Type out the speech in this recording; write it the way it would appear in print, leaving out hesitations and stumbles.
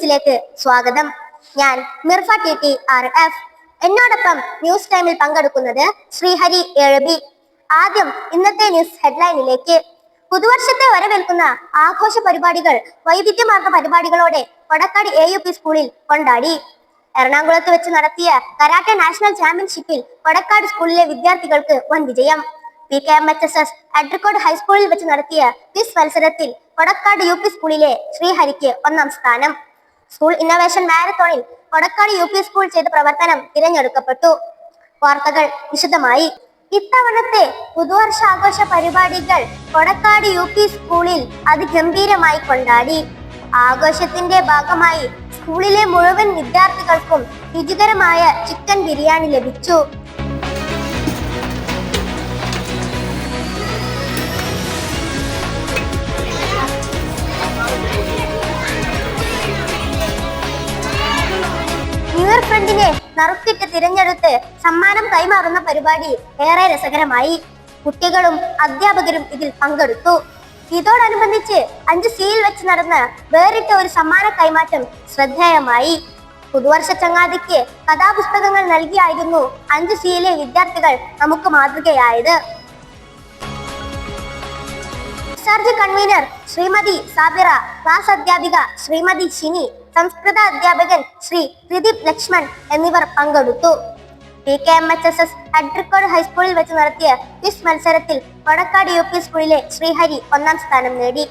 ന്യൂസിലേക്ക് സ്വാഗതം. ഞാൻ മിർഫ TTRF. എന്നോടൊപ്പം ന്യൂസ് ടൈമിൽ പങ്കെടുക്കുന്നത് ശ്രീഹരി എഴബി. ആദ്യം ഇന്നത്തെ ന്യൂസ് ഹെഡ്ലൈനിലേക്ക്. പുതുവർഷത്തെ വരവേൽക്കുന്ന ആഘോഷ പരിപാടികൾ വൈവിധ്യമാർന്ന പരിപാടികളോടെ കൊടക്കാട് AUP സ്കൂളിൽ കൊണ്ടാടി. എറണാകുളത്ത് വെച്ച് നടത്തിയ കരാട്ടെ നാഷണൽ ചാമ്പ്യൻഷിപ്പിൽ കൊടക്കാട് സ്കൂളിലെ വിദ്യാർത്ഥികൾക്ക് വൻ വിജയം. PKMHSS അഡ്രിക്കോട് ഹൈസ്കൂളിൽ വെച്ച് നടത്തിയ ക്വിസ് മത്സരത്തിൽ കൊടക്കാട് UP സ്കൂളിലെ ശ്രീഹരിക്ക് 1ാം സ്ഥാനം. സ്കൂൾ ഇന്നോവേഷൻ മാരത്തോണിൽ കൊടക്കാട് UP സ്കൂൾ ചെയ്ത പ്രവർത്തനം തിരഞ്ഞെടുക്കപ്പെട്ടു. വാർത്തകൾ വിശദമായി. ഇത്തവണത്തെ പുതുവർഷാഘോഷ പരിപാടികൾ കൊടക്കാട് UP സ്കൂളിൽ അതിഗംഭീരമായി കൊണ്ടാടി. ആഘോഷത്തിന്റെ ഭാഗമായി സ്കൂളിലെ മുഴുവൻ വിദ്യാർത്ഥികൾക്കും രുചികരമായ ചിക്കൻ ബിരിയാണി ലഭിച്ചു. ന്യൂ ഇയർ ഫ്രണ്ടിനെ നറുക്കിട്ട് തിരഞ്ഞെടുത്ത് സമ്മാനം കൈമാറുന്ന പരിപാടി ഏറെ രസകരമായി. കുട്ടികളും അധ്യാപകരും ഇതിൽ പങ്കെടുത്തു. ഇതോടനുബന്ധിച്ച് 5Cയിൽ വെച്ച് നടന്ന വേറിട്ട ഒരു സമ്മാന കൈമാറ്റം ശ്രദ്ധേയമായി. പുതുവർഷ ചങ്ങാതിക്ക് കഥാപുസ്തകങ്ങൾ നൽകിയായിരുന്നു 5Cയിലെ വിദ്യാർത്ഥികൾ നമുക്ക് മാതൃകയായത്. Discharge convener Shrimati Sabira, class അധ്യാപിക ശ്രീമതി ഷിനി, സംസ്കൃത അധ്യാപകൻ ശ്രീ ത്രിദീപ് ലക്ഷ്മൺ എന്നിവർ പങ്കെടുത്തു. PKMHSS അഡ്രിക്കോട് ഹൈസ്കൂളിൽ വെച്ച് നടത്തിയ ക്വിസ് മത്സരത്തിൽ കൊടക്കാട് UP സ്കൂളിലെ ശ്രീഹരി 1ാം സ്ഥാനം നേടി.